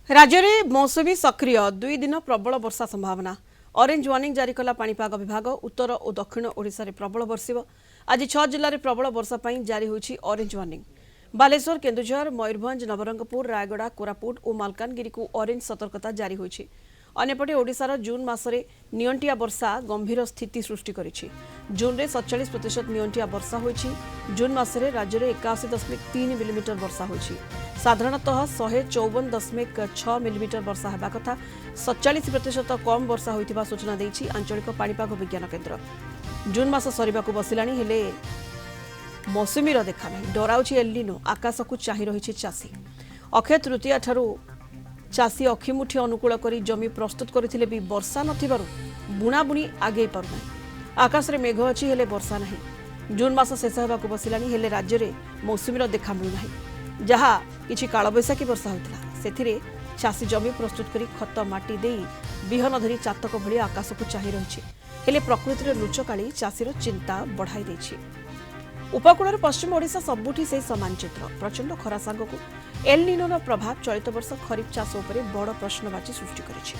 राज्य में मौसुमी सक्रिय 2 दिन प्रबल वर्षा संभावना ऑरेंज वार्निंग जारी कला पाणीपाग विभाग उत्तर और दक्षिण ओडिशा रे प्रबल वर्षिब आज 6 जिले में प्रबल वर्षा पई जारी होईछि ऑरेंज वार्निंग बालेश्वर केन्दुझर मयूरभंज नवरंगपुर रायगड़ा कोरापुट और मालकानगिरी को ऑरेंज सतर्कता जारी होईछि अन्यपटे ओडिशार जून मासरे नियंटिया वर्षा गंभीर स्थिति सृष्टि करिछि जून रे 47% नियंटिया वर्षा होईछि जून मासरे राज्य में 81.3 मिलीमीटर वर्षा होईछि साधारणतः 154.6 मिलीमीटर वर्षा हेबा कथा 47% कम वर्षा होइतिबा सूचना देइछि आंचलिक पाणीपाग विज्ञान केन्द्र जून मास सरिबाकू बसिलाणी हेले मौसुमीर देखा नहीं डराउछि एल निनो आकाश को चाहि रहिछि चासी अक्षय तृतीया ठारू चासी अखिमुठी अनुकूल करी जमी प्रस्तुत करथिले भी वर्षा नथिबारु बुणाबुणी आगे पारुना आकाश रे मेघ अछि हेले वर्षा नहीं जून मास शेष हेबाकू बसिलाणी हेले राज्य रे मौसुमीर देखा मिलु नाही जहा किछि कालबैशाखी वर्षा होइतिला सेथिरे चासी जमी प्रस्तुत करी खत माटी देई बिहन धरी चातक भली आकाश को चाहि रहिछि हेले प्रकृतिर लुचकाली चासीर चिंता बढ़ाई दैछि उपकूल पश्चिम ओडिशा सबुठी से समान चित्र प्रचंड खरा सांगक एल निनोर प्रभाव चलित वर्ष खरीफ चाष उपरे बड़ प्रश्नवाची सृष्टि करिछि।